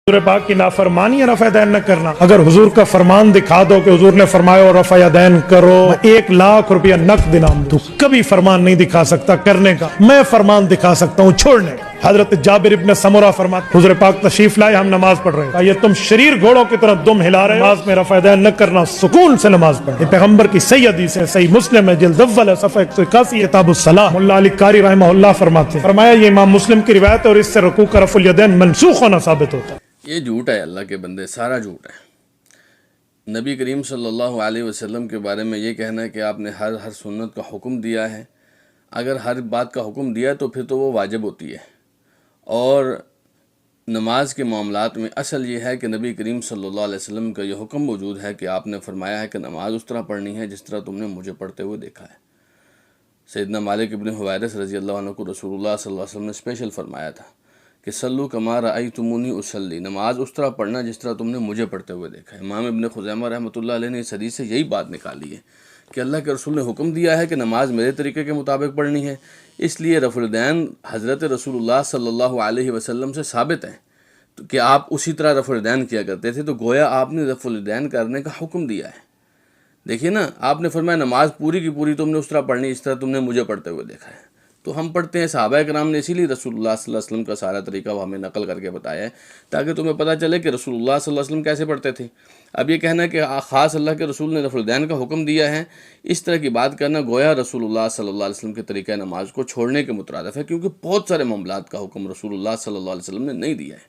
حضور پاک کی نافرمانی ہے رفع دین نہ کرنا. اگر حضور کا فرمان دکھا دو کہ حضور نے فرمایا رفع دین کرو، 1,00,000 روپیہ نقد انعام دو. کبھی فرمان نہیں دکھا سکتا کرنے کا، میں فرمان دکھا سکتا ہوں چھوڑنے کا. حضرت جابر ابن سمرہ فرماتے حضور پاک تشریف لائے، ہم نماز پڑھ رہے ہیں، یہ تم شریر گھوڑوں کی طرح دم ہلا رہے، نماز میں رفع دین نہ کرنا، سکون سے نماز پڑھ. یہ پیغمبر کی صحیح حدیث ہے، صحیح مسلم ہے، جلد اول ہے، صفحہ 181، کتاب الصلاۃ. مولا علی قاری رحمہ اللہ فرماتے ہیں، فرمایا یہ امام مسلم کی روایت ہے اور اس سے رکوع کا رفع الیدین منسوخ ہونا ثابت ہوتا ہے. یہ جھوٹ ہے، اللہ کے بندے، سارا جھوٹ ہے. نبی کریم صلی اللہ علیہ وسلم کے بارے میں یہ کہنا ہے کہ آپ نے ہر سنت کا حکم دیا ہے. اگر ہر بات کا حکم دیا تو پھر تو وہ واجب ہوتی ہے. اور نماز کے معاملات میں اصل یہ ہے کہ نبی کریم صلی اللہ علیہ وسلم کا یہ حکم موجود ہے کہ آپ نے فرمایا ہے کہ نماز اس طرح پڑھنی ہے جس طرح تم نے مجھے پڑھتے ہوئے دیکھا ہے. سیدنا مالک ابن حویرث رضی اللہ عنہ کو رسول اللہ صلی اللہ علیہ وسلم نے اسپیشل فرمایا تھا کہ صلو کما رأیتمونی اصلی، نماز اس طرح پڑھنا جس طرح تم نے مجھے پڑھتے ہوئے دیکھا ہے. امام ابن خزیمہ رحمۃ اللہ علیہ نے اس حدیث سے یہی بات نکالی ہے کہ اللہ کے رسول نے حکم دیا ہے کہ نماز میرے طریقے کے مطابق پڑھنی ہے، اس لیے رفع الیدین حضرت رسول اللہ صلی اللہ علیہ وسلم سے ثابت ہے کہ آپ اسی طرح رفع الیدین کیا کرتے تھے. تو گویا آپ نے رفع الیدین کرنے کا حکم دیا ہے. دیکھیے نا، آپ نے فرمایا نماز پوری کی پوری تم نے اس طرح پڑھنی اس طرح تم نے مجھے پڑھتے ہوئے دیکھا ہے. تو ہم پڑھتے ہیں، صحابہ کرام نے اسی لیے رسول اللہ صلی اللہ علیہ وسلم کا سارا طریقہ وہ ہمیں نقل کر کے بتایا ہے تاکہ تمہیں پتہ چلے کہ رسول اللہ صلی اللہ علیہ وسلم کیسے پڑھتے تھے. اب یہ کہنا کہ خاص اللہ کے رسول نے رفع الیدین کا حکم دیا ہے، اس طرح کی بات کرنا گویا رسول اللہ صلی اللہ علیہ وسلم کے طریقہ نماز کو چھوڑنے کے مترادف ہے، کیونکہ بہت سارے معاملات کا حکم رسول اللہ صلی اللہ علیہ وسلم نے نہیں دیا ہے.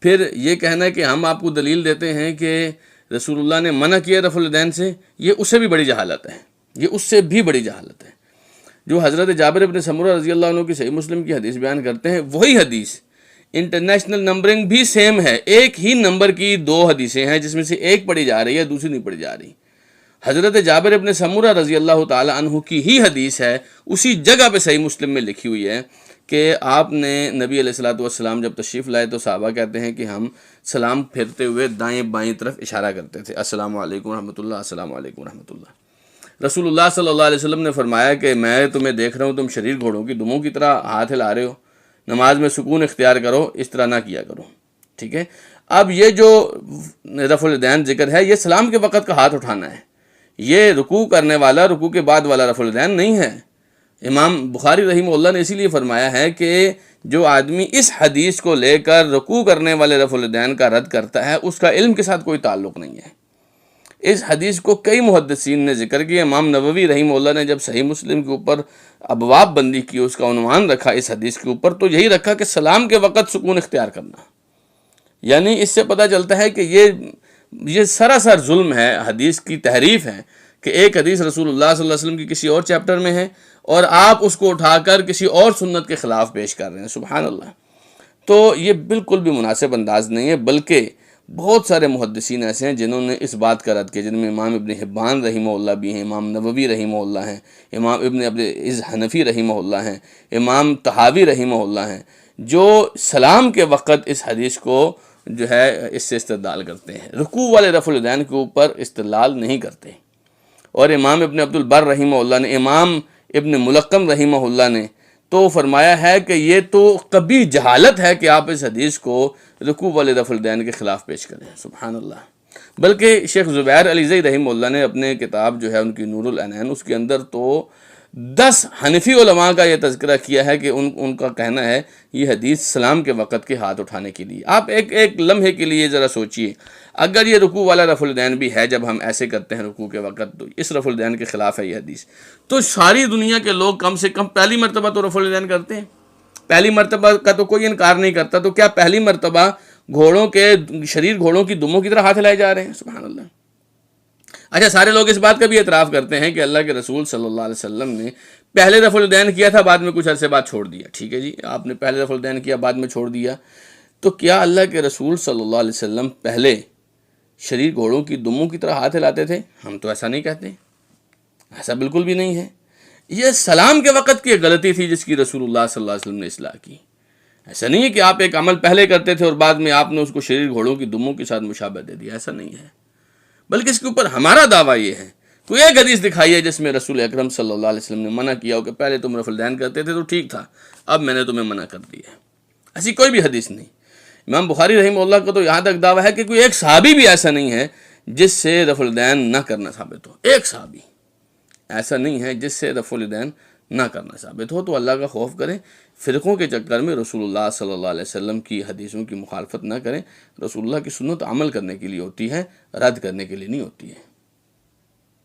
پھر یہ کہنا ہے کہ ہم آپ کو دلیل دیتے ہیں کہ رسول اللہ نے منع کیا رفع الیدین سے، یہ اس سے بھی بڑی جہالت ہے. یہ اس سے بھی بڑی جہالت ہے. جو حضرت جابر ابن سمرہ رضی اللہ عنہ کی صحیح مسلم کی حدیث بیان کرتے ہیں، وہی حدیث انٹرنیشنل نمبرنگ بھی سیم ہے. ایک ہی نمبر کی دو حدیثیں ہیں جس میں سے ایک پڑھی جا رہی ہے، دوسری نہیں پڑھی جا رہی. حضرت جابر ابن سمرہ رضی اللہ تعالی عنہ کی ہی حدیث ہے، اسی جگہ پہ صحیح مسلم میں لکھی ہوئی ہے کہ آپ نے نبی علیہ الصلوۃ والسلام جب تشریف لائے تو صحابہ کہتے ہیں کہ ہم سلام پھیرتے ہوئے دائیں بائیں طرف اشارہ کرتے تھے، السلام علیکم ورحمۃ اللہ، السلام علیکم ورحمۃ اللہ. رسول اللہ صلی اللہ علیہ وسلم نے فرمایا کہ میں تمہیں دیکھ رہا ہوں تم شریر گھوڑوں کی دموں کی طرح ہاتھ ہلا رہے ہو، نماز میں سکون اختیار کرو، اس طرح نہ کیا کرو. ٹھیک ہے. اب یہ جو رفع الیدین ذکر ہے یہ سلام کے وقت کا ہاتھ اٹھانا ہے، یہ رکوع کرنے والا رکوع کے بعد والا رفع الیدین نہیں ہے. امام بخاری رحمہ اللہ نے اسی لیے فرمایا ہے کہ جو آدمی اس حدیث کو لے کر رکوع کرنے والے رفع الیدین کا رد کرتا ہے اس کا علم کے ساتھ کوئی تعلق نہیں ہے. اس حدیث کو کئی محدثین نے ذکر کیا. امام نووی رحمہ اللہ نے جب صحیح مسلم کے اوپر ابواب بندی کی، اس کا عنوان رکھا اس حدیث کے اوپر، تو یہی رکھا کہ سلام کے وقت سکون اختیار کرنا. یعنی اس سے پتہ چلتا ہے کہ یہ سراسر ظلم ہے، حدیث کی تحریف ہے کہ ایک حدیث رسول اللہ صلی اللہ علیہ وسلم کی کسی اور چیپٹر میں ہے اور آپ اس کو اٹھا کر کسی اور سنت کے خلاف پیش کر رہے ہیں. سبحان اللہ. تو یہ بالکل بھی مناسب انداز نہیں ہے، بلکہ بہت سارے محدثین ایسے ہیں جنہوں نے اس بات کا رد کیا، جن میں امام ابن حبان رحمہ اللہ بھی ہیں، امام نووی رحمہ اللہ ہیں، امام ابن عبدالعزیز حنفی رحمہ اللہ ہیں، امام طحاوی رحمہ اللہ ہیں، جو سلام کے وقت اس حدیث کو جو ہے اس سے استدلال کرتے ہیں، رکوع والے رفع الیدین کے اوپر استدلال نہیں کرتے. اور امام ابن عبد البر رحمہ اللہ نے، امام ابن ملقم رحمہ اللہ نے تو فرمایا ہے کہ یہ تو کبھی جہالت ہے کہ آپ اس حدیث کو رکوع والے رفع الیدین کے خلاف پیش کریں. سبحان اللہ. بلکہ شیخ زبیر علیزئی رحمہ اللہ نے اپنے کتاب جو ہے ان کی نور العنان، اس کے اندر تو 10 حنفی علماء کا یہ تذکرہ کیا ہے کہ ان کا کہنا ہے یہ حدیث سلام کے وقت کے ہاتھ اٹھانے کے لیے. آپ ایک لمحے کے لیے ذرا سوچئے، اگر یہ رکوع والا رفع الیدین بھی ہے جب ہم ایسے کرتے ہیں رکوع کے وقت، تو اس رفع الیدین کے خلاف ہے یہ حدیث، تو ساری دنیا کے لوگ کم سے کم پہلی مرتبہ تو رفع الیدین کرتے ہیں. پہلی مرتبہ کا تو کوئی انکار نہیں کرتا، تو کیا پہلی مرتبہ گھوڑوں کے شریر گھوڑوں کی دموں کی طرح ہاتھ ہلائے جا رہے ہیں؟ سبحان اللہ. اچھا، سارے لوگ اس بات کا بھی اعتراف کرتے ہیں کہ اللہ کے رسول صلی اللہ علیہ وسلم نے پہلے رفع الیدین کیا تھا، بعد میں کچھ عرصے بعد چھوڑ دیا. ٹھیک ہے جی، آپ نے پہلے رفع الیدین کیا بعد میں چھوڑ دیا، تو کیا اللہ کے رسول صلی اللہ علیہ وسلم پہلے شریر گھوڑوں کی دموں کی طرح ہاتھ ہلاتے تھے؟ ہم تو ایسا نہیں کہتے، ایسا بالکل بھی نہیں ہے. یہ سلام کے وقت کی غلطی تھی جس کی رسول اللہ صلی اللہ علیہ وسلم نے اصلاح کی. ایسا نہیں ہے کہ آپ ایک عمل پہلے کرتے تھے اور بعد میں آپ نے اس کو شریر گھوڑوں کی دموں کے ساتھ مشابہ دے دیا، ایسا نہیں ہے. بلکہ اس کے اوپر ہمارا دعویٰ یہ ہے، کوئی ایک حدیث دکھائی ہے جس میں رسول اکرم صلی اللہ علیہ وسلم نے منع کیا ہو کہ پہلے تم رفع الیدین کرتے تھے تو ٹھیک تھا، اب میں نے تمہیں منع کر دیا ہے. ایسی کوئی بھی حدیث نہیں. امام بخاری رحمہ اللہ کا تو یہاں تک دعویٰ ہے کہ کوئی ایک صحابی بھی ایسا نہیں ہے جس سے رفع الیدین نہ کرنا ثابت ہو، ایک صحابی ایسا نہیں ہے جس سے رفع الیدین نہ کرنا ثابت ہو۔ تو اللہ کا خوف کریں، فرقوں کے چکر میں رسول اللہ صلی اللہ علیہ وسلم کی حدیثوں کی مخالفت نہ کریں۔ رسول اللہ کی سنت عمل کرنے کے لیے ہوتی ہے، رد کرنے کے لیے نہیں ہوتی ہے۔